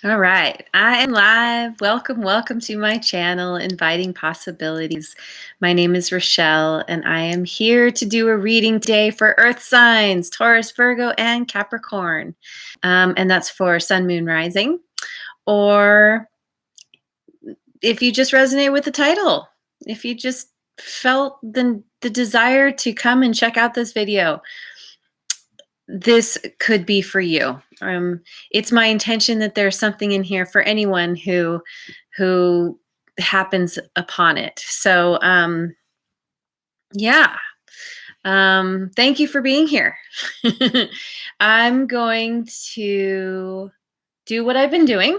All right, I am live. Welcome to my channel, Inviting Possibilities. My name is Rochelle, and I am here to do a reading today for Earth signs, Taurus, Virgo, and Capricorn. And that's for Sun, Moon, Rising. Or if you just resonate with the title, if you just felt the desire to come and check out this video, this could be for you. It's my intention that there's something in here for anyone who happens upon it. So yeah. Thank you for being here. I'm going to do what I've been doing,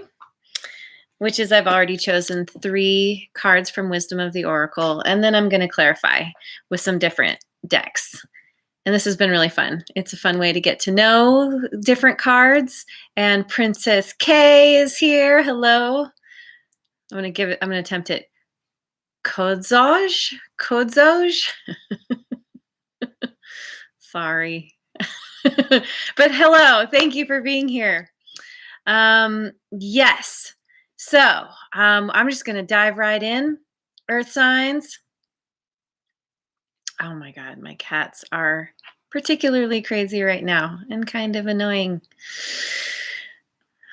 which is I've already chosen 3 cards from Wisdom of the Oracle, and then I'm going to clarify with some different decks. And this has been really fun. It's a fun way to get to know different cards. And Princess K is here. Hello. I'm going to attempt it. Kodzoj? Sorry. But hello. Thank you for being here. Yes. So I'm just going to dive right in. Earth signs. Oh my God, my cats are particularly crazy right now and kind of annoying.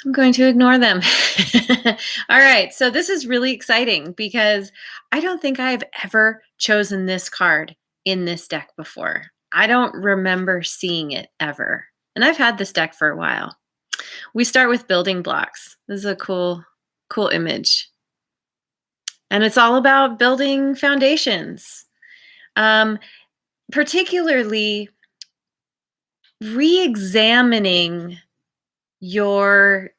I'm going to ignore them. All right, so this is really exciting because I don't think I've ever chosen this card in this deck before. I don't remember seeing it ever. And I've had this deck for a while. We start with building blocks. This is a cool image. And it's all about building foundations. Particularly re-examining your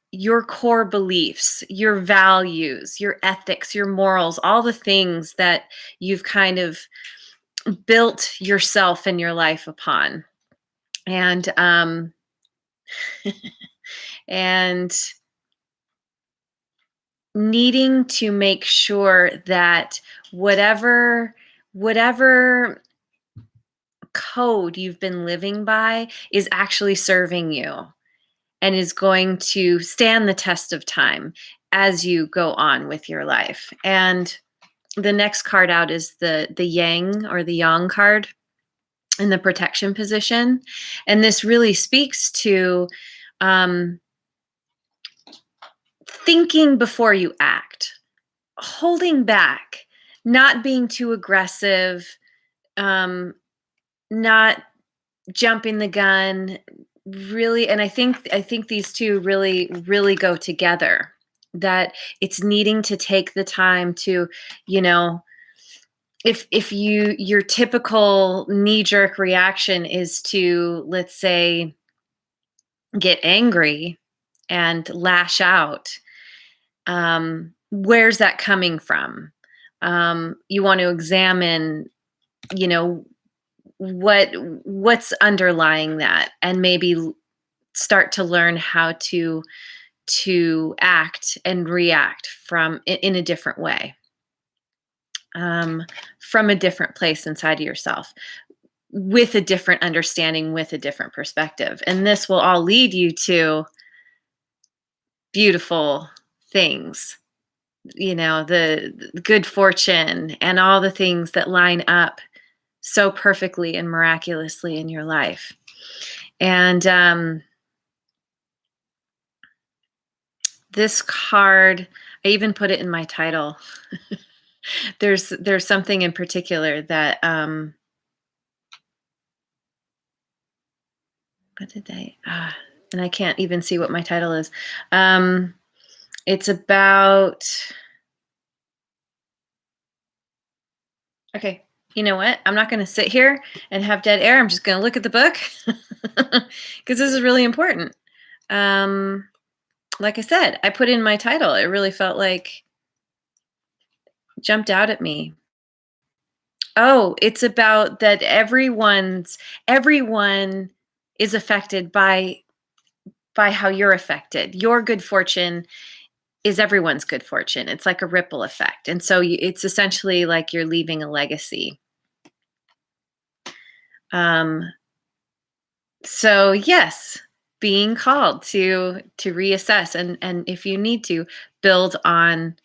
core beliefs, your values, your ethics, your morals, all the things that you've kind of built yourself and your life upon. And and needing to make sure that whatever code you've been living by is actually serving you and is going to stand the test of time as you go on with your life. And the next card out is the Yang or the Yang card in the protection position. And this really speaks to thinking before you act, holding back, not being too aggressive, not jumping the gun, really. And I think these two really go together, that it's needing to take the time to, if your typical knee-jerk reaction is to, let's say, get angry and lash out, where's that coming from? You want to examine, what's underlying that, and maybe start to learn how to act and react in a different way, from a different place inside of yourself, with a different understanding, with a different perspective. And this will all lead you to beautiful things, the good fortune and all the things that line up so perfectly and miraculously in your life. And this card, I even put it in my title. There's something in particular that what did they and I can't even see what my title is. It's about, okay, you know what? I'm not going to sit here and have dead air. I'm just going to look at the book because this is really important. Like I said, I put in my title. It really felt like jumped out at me. Oh, it's about that everyone is affected by how you're affected. Your good fortune is everyone's good fortune. It's like a ripple effect. And so it's essentially like you're leaving a legacy. So yes, being called to reassess, and if you need to, build on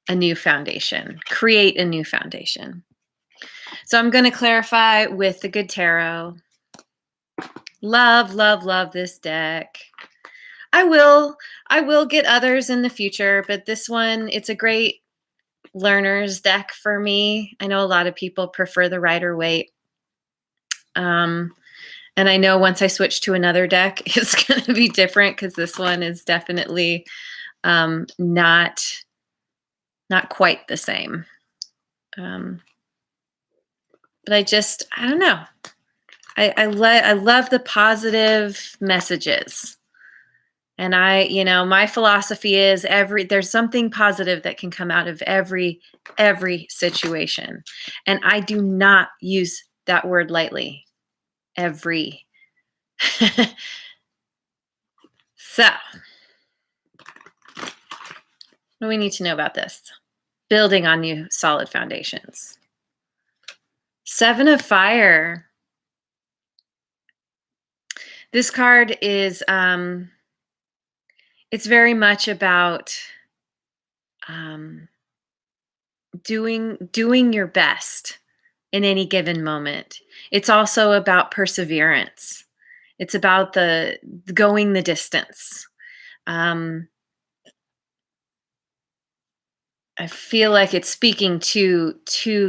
a new foundation, create a new foundation. So I'm going to clarify with the Good Tarot. Love, love, love this deck. I will get others in the future, but this one, it's a great learner's deck for me. I know a lot of people prefer the Rider-Waite. And I know once I switch to another deck, it's going to be different, because this one is definitely not quite the same. But I don't know. I love the positive messages. And my philosophy is there's something positive that can come out of every situation. And I do not use that word lightly. Every. So, what do we need to know about this? Building on new solid foundations. Seven of Fire. This card is, it's very much about doing your best in any given moment. It's also about perseverance. It's about the going the distance. I feel like it's speaking to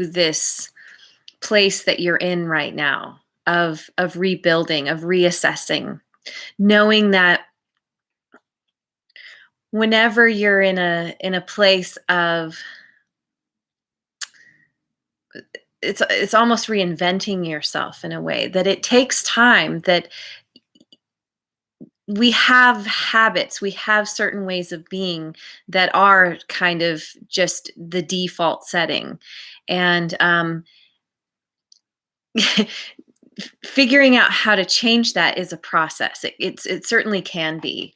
this place that you're in right now of rebuilding, of reassessing, knowing that whenever you're in a place of, it's almost reinventing yourself in a way, that it takes time, that we have habits, we have certain ways of being that are kind of just the default setting. And figuring out how to change that is a process. It certainly can be,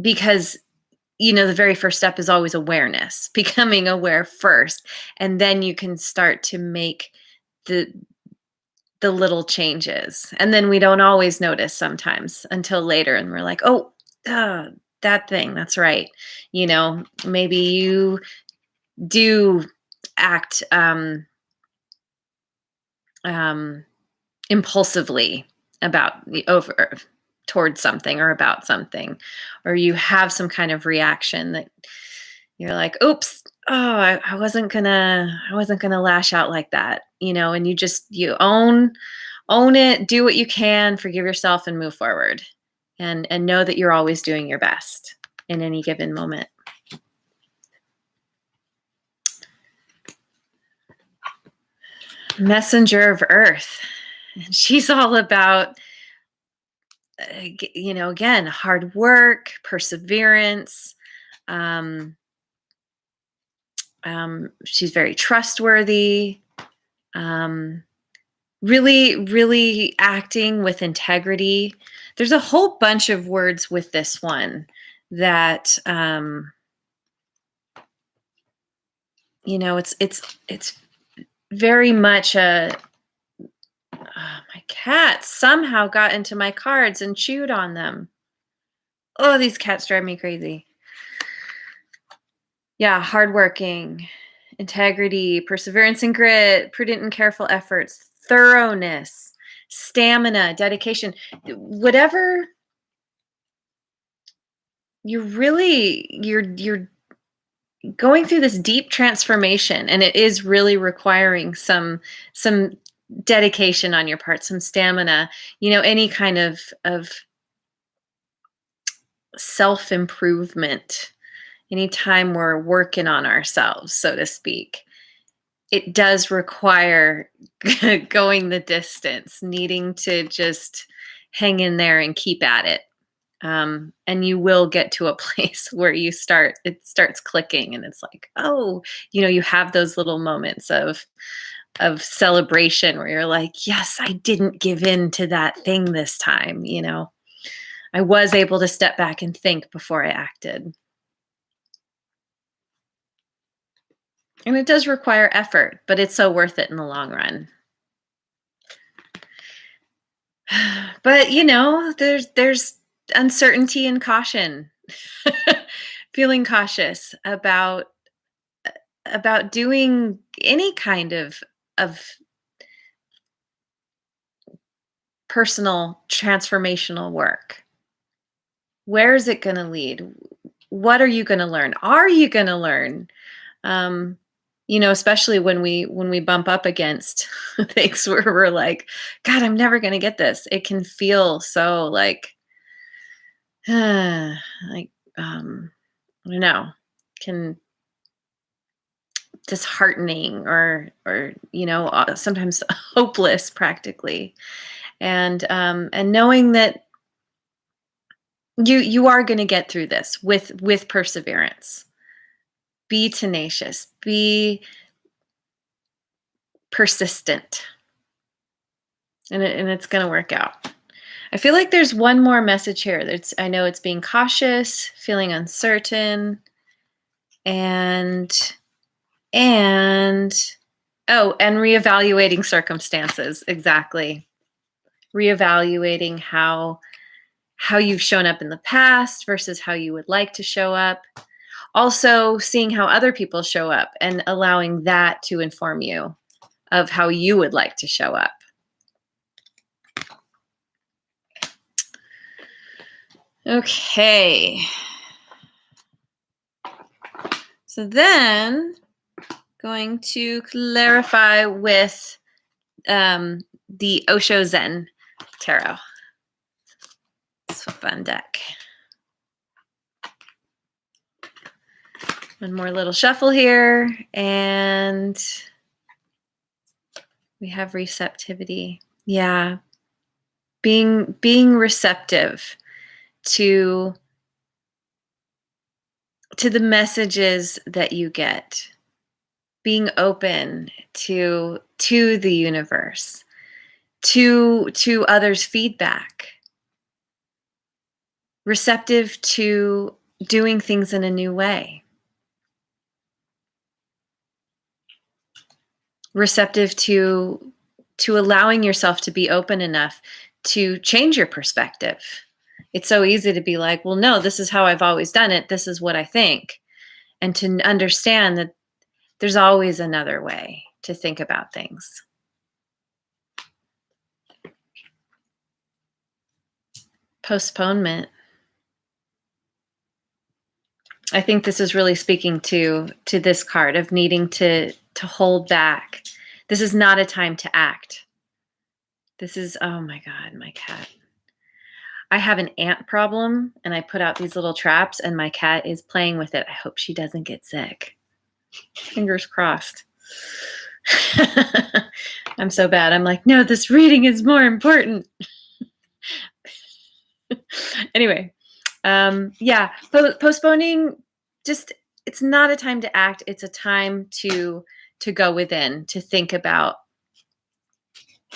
because the very first step is always awareness, becoming aware first, and then you can start to make the little changes. And then we don't always notice sometimes until later, and we're like, oh, that thing, that's right. Maybe you do act impulsively towards something or about something, or you have some kind of reaction that you're like, oops, oh, I wasn't gonna lash out like that, and you own it, do what you can, forgive yourself, and move forward, and know that you're always doing your best in any given moment. Messenger of Earth. She's all about, again, hard work, perseverance. She's very trustworthy. Really, really acting with integrity. There's a whole bunch of words with this one that, it's very much my cat somehow got into my cards and chewed on them. Oh, these cats drive me crazy. Yeah, hardworking, integrity, perseverance and grit, prudent and careful efforts, thoroughness, stamina, dedication. Whatever you're going through this deep transformation, and it is really requiring some dedication on your part, some stamina, any kind of self-improvement. Anytime we're working on ourselves, so to speak, it does require going the distance, needing to just hang in there and keep at it. And you will get to a place where it starts clicking, and it's like, oh, you have those little moments of celebration where you're like, yes, I didn't give in to that thing this time. I was able to step back and think before I acted. And it does require effort, but it's so worth it in the long run. But there's uncertainty and caution. Feeling cautious about doing any kind of personal transformational work. Where is it going to lead? What are you going to learn? Are you going to learn? Um, especially when we bump up against things where we're like, God, I'm never going to get this. It can feel so like, like, I don't know, can disheartening or sometimes hopeless practically. And knowing that you are going to get through this with perseverance. Be tenacious, be persistent, and it's going to work out. I feel like there's one more message here. I know it's being cautious, feeling uncertain, and reevaluating circumstances. Exactly. Reevaluating how you've shown up in the past versus how you would like to show up. Also seeing how other people show up and allowing that to inform you of how you would like to show up. Okay. So then going to clarify with the Osho Zen Tarot. It's a fun deck. One more little shuffle here, and we have receptivity. Yeah. Being receptive to the messages that you get. Being open to the universe, to others' feedback. Receptive to doing things in a new way. Receptive to allowing yourself to be open enough to change your perspective. It's so easy to be like, well, no, this is how I've always done it. This is what I think. And to understand that there's always another way to think about things. Postponement. I think this is really speaking to this card of needing to hold back. This is not a time to act. This is, oh my God, my cat. I have an ant problem and I put out these little traps and my cat is playing with it. I hope she doesn't get sick. Fingers crossed. I'm so bad. I'm like, no, this reading is more important. Anyway, postponing, just, it's not a time to act. It's a time to go within, to think about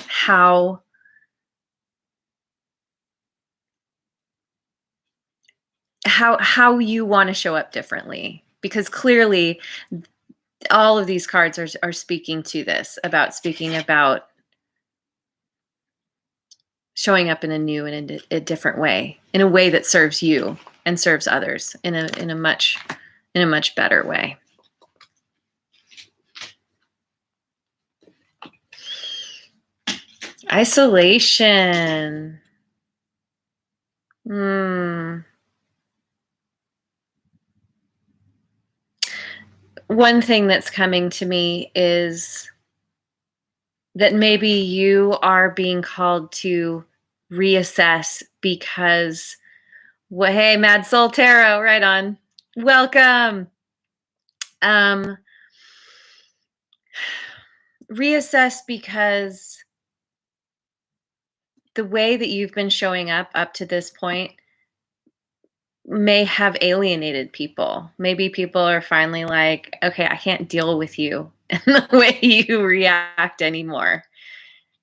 how you want to show up differently, because clearly all of these cards are speaking to this, about showing up in a new and a different way, in a way that serves you and serves others in a much better way. Isolation. One thing that's coming to me is that maybe you are being called to reassess because, well, hey, Mad Soul Tarot, right on. Welcome. Reassess because the way that you've been showing up to this point may have alienated people. Maybe people are finally like, okay, I can't deal with you and the way you react anymore.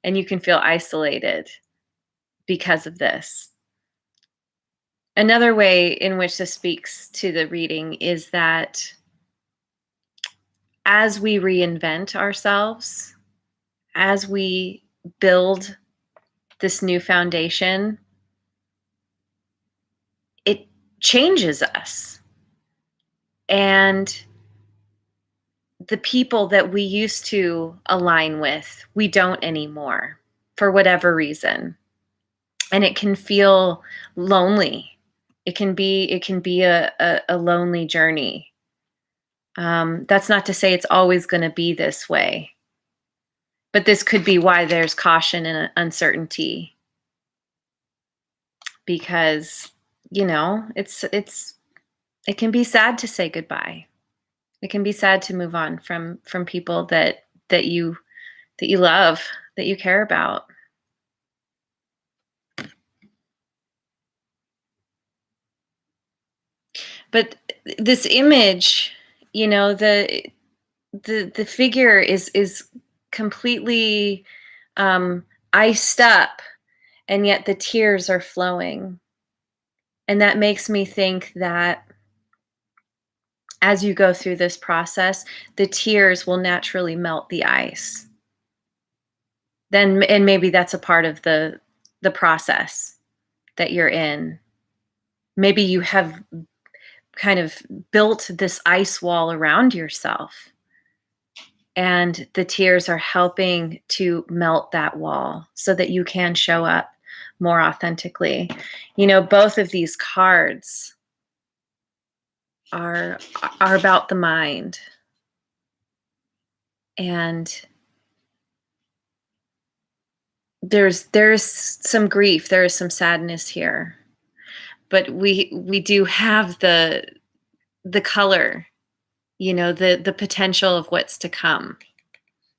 And you can feel isolated because of this. Another way in which this speaks to the reading is that as we reinvent ourselves, as we build this new foundation, it changes us. And the people that we used to align with, we don't anymore for whatever reason. And it can feel lonely. It can be a lonely journey. That's not to say it's always going to be this way, but this could be why there's caution and uncertainty, because it can be sad to say goodbye. It can be sad to move on from people that you love, that you care about. But this image, the figure is completely iced up, and yet the tears are flowing. And that makes me think that as you go through this process, the tears will naturally melt the ice. And maybe that's a part of the process that you're in. Maybe you have kind of built this ice wall around yourself, and the tears are helping to melt that wall so that you can show up more authentically. Both of these cards are about the mind. And there's some grief, there is some sadness here. But we do have the color, the potential of what's to come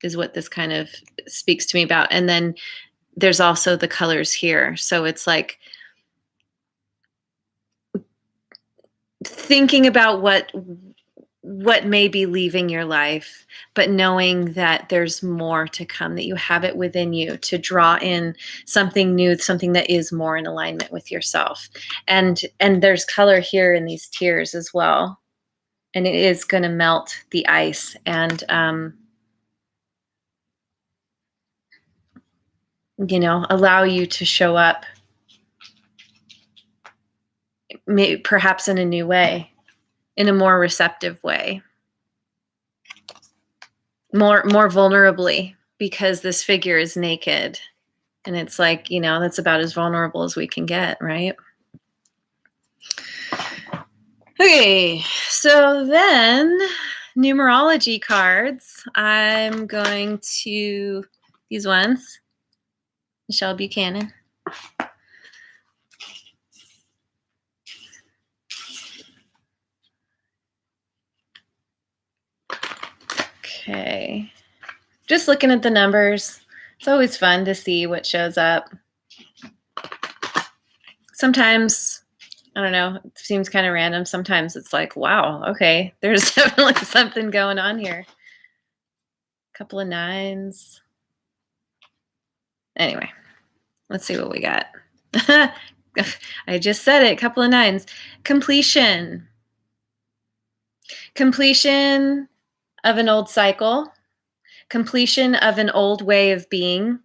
is what this kind of speaks to me about. And then there's also the colors here. So it's like thinking about what may be leaving your life, but knowing that there's more to come, that you have it within you to draw in something new, something that is more in alignment with yourself. And there's color here in these tears as well. And it is going to melt the ice and, allow you to show up perhaps in a new way, in a more receptive way, more vulnerably, because this figure is naked. And it's like, that's about as vulnerable as we can get, right? Okay, so then numerology cards. I'm going to these ones. Michelle Buchanan. Okay. Just looking at the numbers. It's always fun to see what shows up. Sometimes, I don't know, it seems kind of random. Sometimes it's like, wow, okay, there's definitely something going on here. Couple of nines. Anyway, let's see what we got. I just said it, couple of nines. Completion. Completion of an old cycle. Completion of an old way of being.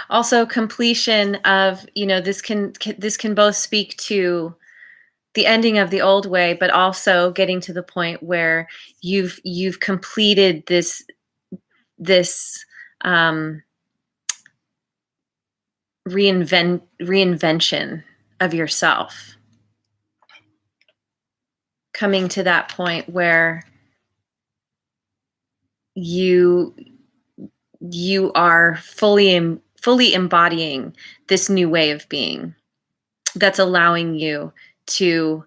Also completion of, this can both speak to the ending of the old way, but also getting to the point where you've completed this reinvention of yourself, coming to that point where you are fully embodying this new way of being that's allowing you to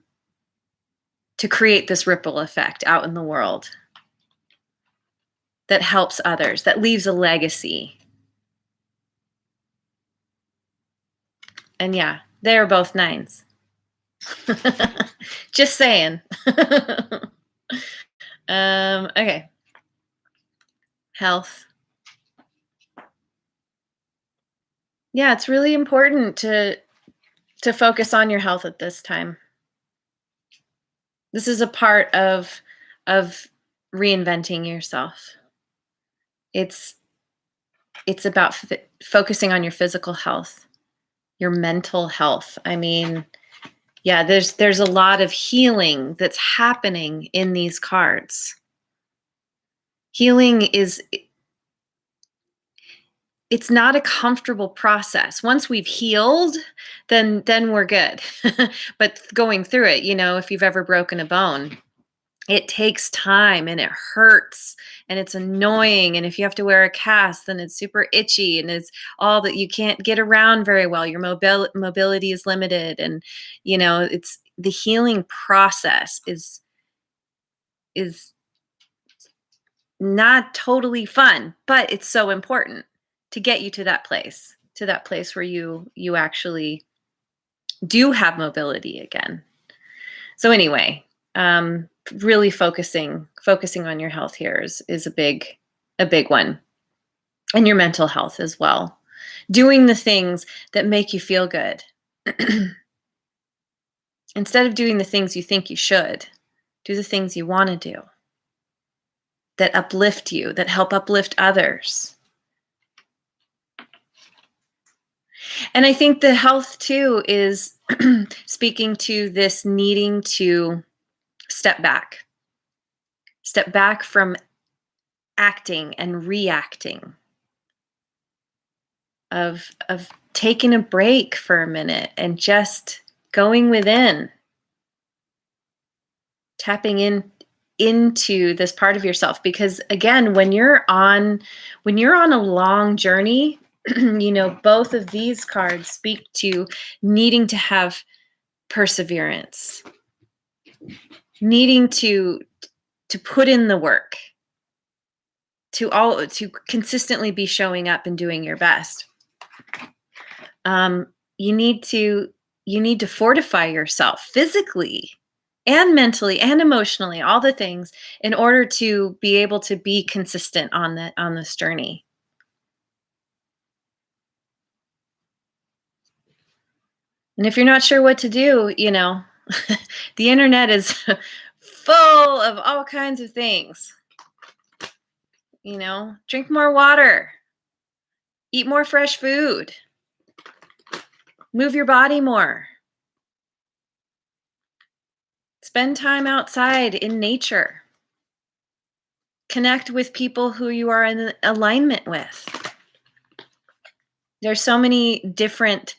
create this ripple effect out in the world that helps others, that leaves a legacy. And yeah, they're both nines. Just saying. Okay. Health. Yeah, it's really important to focus on your health at this time. This is a part of reinventing yourself. It's about focusing on your physical health, your mental health. I mean, yeah, there's a lot of healing that's happening in these cards. Healing is, it's not a comfortable process. Once we've healed, then we're good. But going through it, if you've ever broken a bone, it takes time and it hurts and it's annoying. And if you have to wear a cast, then it's super itchy and it's all that, you can't get around very well. Your mobility is limited. And, it's the healing process is not totally fun, but it's so important to get you to that place where you actually do have mobility again. So anyway, really focusing on your health here is a big one, and your mental health as well. Doing the things that make you feel good instead of doing the things you think you should. Do the things you want to do that uplift you, that help uplift others. And I think the health too is speaking to this needing to step back from acting and reacting, of taking a break for a minute and just going within, tapping into this part of yourself. Because again, when you're on a long journey, both of these cards speak to needing to have perseverance, needing to put in the work, to consistently be showing up and doing your best. You need to fortify yourself physically and mentally and emotionally, all the things, in order to be able to be consistent on this journey. And if you're not sure what to do, the internet is full of all kinds of things. Drink more water, eat more fresh food, move your body more, spend time outside in nature, connect with people who you are in alignment with. There's so many different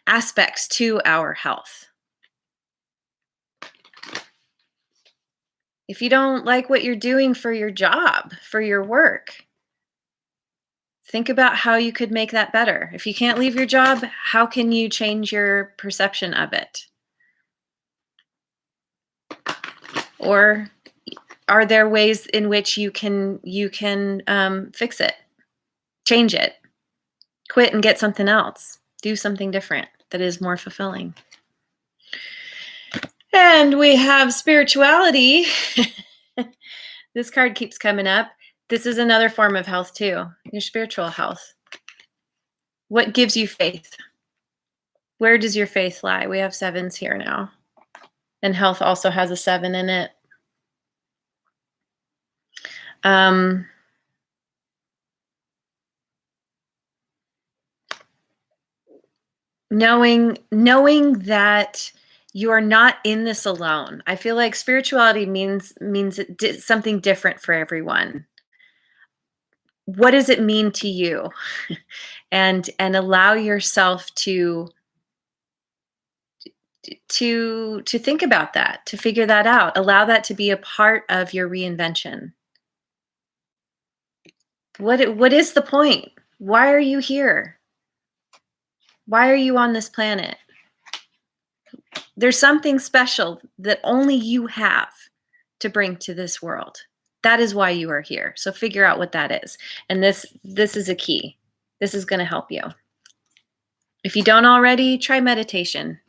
aspects to our health. If you don't like what you're doing for your job, for your work, think about how you could make that better. If you can't leave your job, how can you change your perception of it? Or are there ways in which you can fix it, change it, quit and get something else, do something different that is more fulfilling? And we have spirituality. This card keeps coming up. This is another form of health too, your spiritual health. What gives you faith? Where does your faith lie? We have sevens here now. And health also has a 7 in it. Knowing that you are not in this alone. I feel like spirituality means something different for everyone. What does it mean to you? And allow yourself to think about that, to figure that out. Allow that to be a part of your reinvention. What is the point? Why are you here? Why are you on this planet? There's something special that only you have to bring to this world. That is why you are here. So figure out what that is. And this is a key. This is going to help you. If you don't already, try meditation.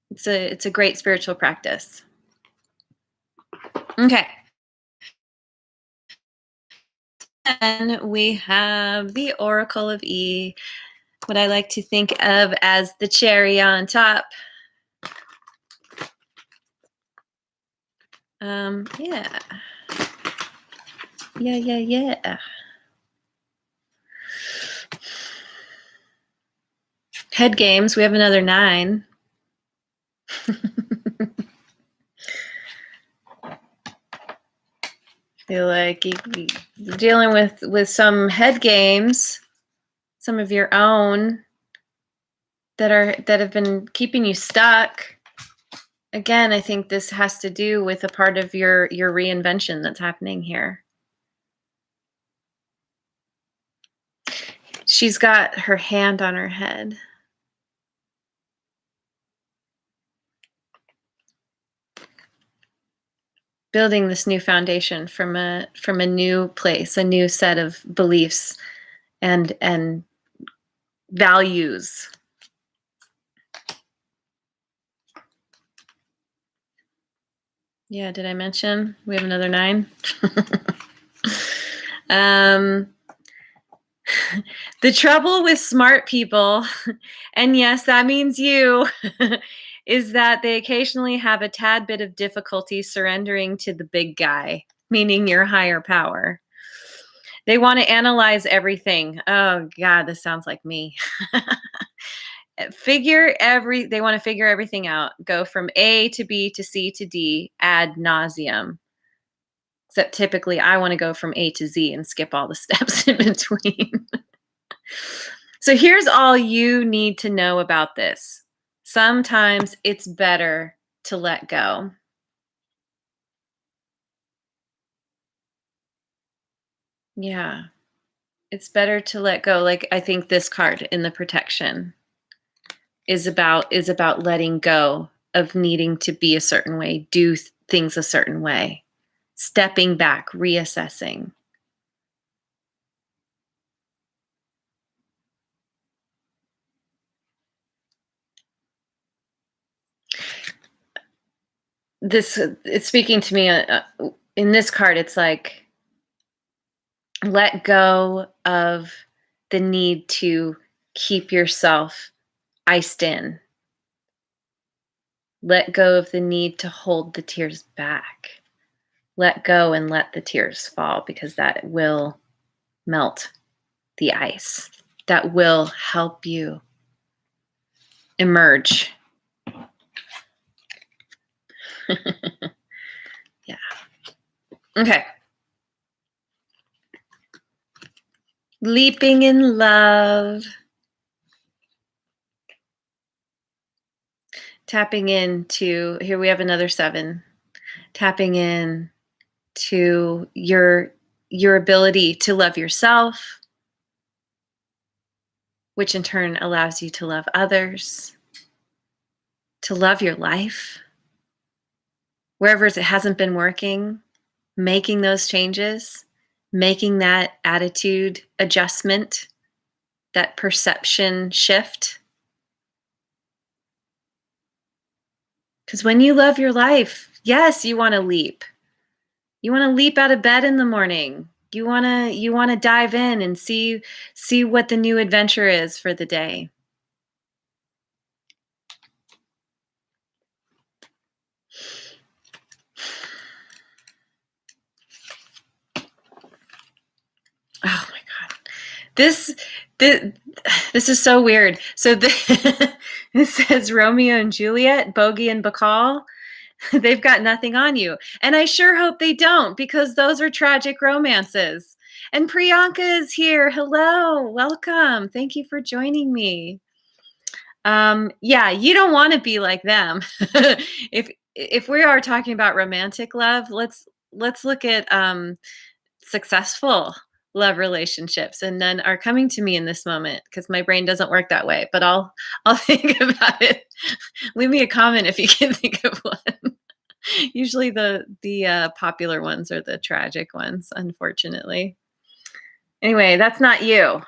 It's a great spiritual practice. Okay. And we have the Oracle of E, what I like to think of as the cherry on top. Yeah. Head games, we have another 9. Feel like you're dealing with some head games, some of your own that have been keeping you stuck. Again, I think this has to do with a part of your reinvention that's happening here. She's got her hand on her head. Building this new foundation from a new place, a new set of beliefs and values. Yeah, did I mention we have another 9? The trouble with smart people, and yes, that means you, is that they occasionally have a tad bit of difficulty surrendering to the big guy, meaning your higher power. They want to analyze everything. Oh God, this sounds like me. They want to figure everything out. Go from A to B to C to D ad nauseum. Except typically I want to go from A to Z and skip all the steps in between. So here's all you need to know about this. Sometimes it's better to let go. Yeah. It's better to let go. Like I think this card in the protection is about letting go of needing to be a certain way, do things a certain way, stepping back, reassessing. It's speaking to me in this card. It's like, let go of the need to keep yourself iced in. Let go of the need to hold the tears back. Let go and let the tears fall, because that will melt the ice. That will help you emerge. Yeah. Okay. Leaping in love. Tapping into, here we have another 7. Tapping in to your ability to love yourself, which in turn allows you to love others, to love your life. Wherever it hasn't been working, making those changes, making that attitude adjustment, that perception shift. Because when you love your life, yes, you want to leap. You want to leap out of bed in the morning. You want to dive in and see what the new adventure is for the day. Oh my God. This is so weird. So this says Romeo and Juliet, Bogey and Bacall. They've got nothing on you. And I sure hope they don't, because those are tragic romances. And Priyanka is here. Hello. Welcome. Thank you for joining me. Yeah, you don't want to be like them. If we are talking about romantic love, let's look at successful love relationships, and none are coming to me in this moment because my brain doesn't work that way, but I'll think about it. Leave me a comment if you can think of one. Usually the popular ones are the tragic ones, unfortunately. Anyway, that's not you.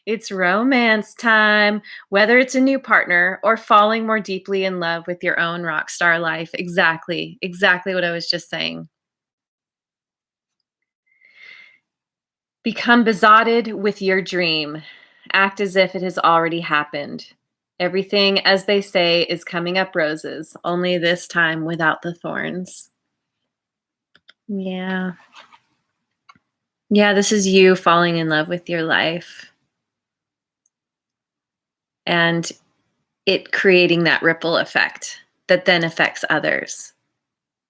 It's romance time, whether it's a new partner or falling more deeply in love with your own rock star life. Exactly what I was just saying. Become besotted with your dream. Act as if it has already happened. Everything, as they say, is coming up roses, only this time without the thorns. Yeah. Yeah, this is you falling in love with your life. and it creating that ripple effect that then affects others.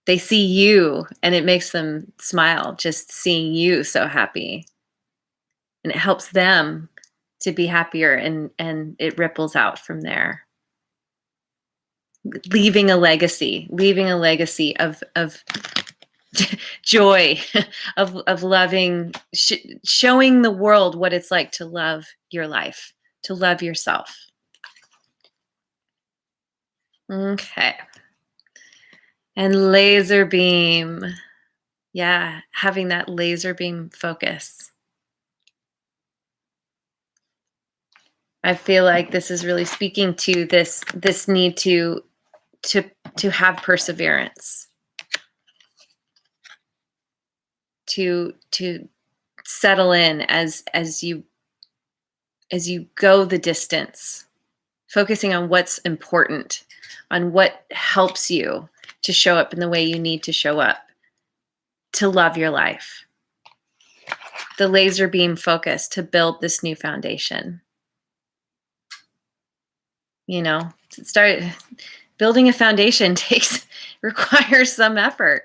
They see you and it makes them smile just seeing you so happy. And it helps them to be happier, and it ripples out from there. Leaving a legacy of joy, of loving, showing the world what it's like to love your life, to love yourself. Okay. And laser beam. Yeah, having that laser beam focus. I feel like this is really speaking to this need to have perseverance, to settle in as you go the distance, focusing on what's important, on what helps you to show up in the way you need to show up, to love your life. The laser beam focus to build this new foundation. You know, start building a foundation requires some effort,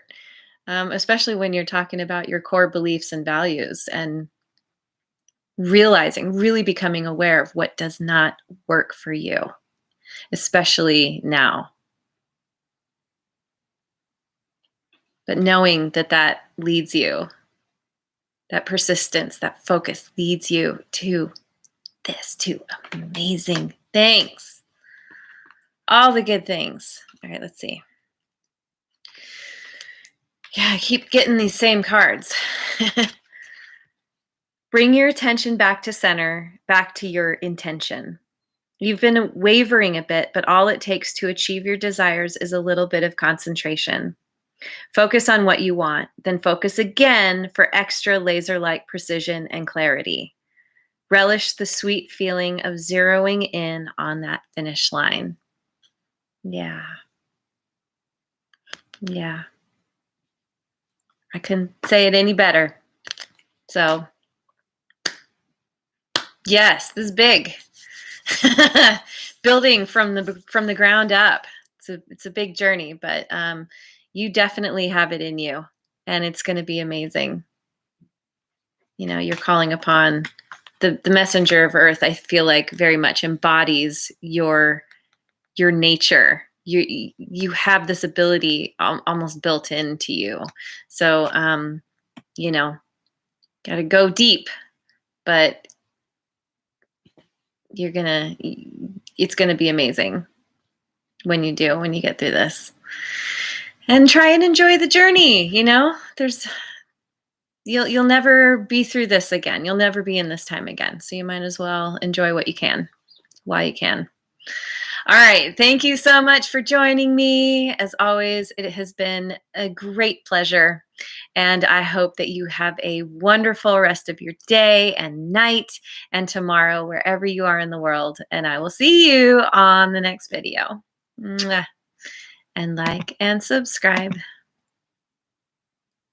especially when you're talking about your core beliefs and values, and really becoming aware of what does not work for you, especially now. But knowing that leads you, that persistence, that focus leads you to amazing things. All the good things. All right, let's see. Yeah, I keep getting these same cards. Bring your attention back to center, back to your intention. You've been wavering a bit, but all it takes to achieve your desires is a little bit of concentration. Focus on what you want, then focus again for extra laser-like precision and clarity. Relish the sweet feeling of zeroing in on that finish line. Yeah. Yeah. I couldn't say it any better. So, yes, this is big. Building from the ground up. It's a big journey, but you definitely have it in you, and it's going to be amazing. You know, you're calling upon the messenger of earth. I feel like very much embodies your nature. You have this ability almost built into you. So you know, got to go deep, but it's gonna be amazing when you get through this. And try and enjoy the journey. You know, you'll never be through this again. You'll never be in this time again. So you might as well enjoy what you can while you can. All right. Thank you so much for joining me. As always, it has been a great pleasure. And I hope that you have a wonderful rest of your day and night and tomorrow, wherever you are in the world. And I will see you on the next video. Mwah. And like and subscribe.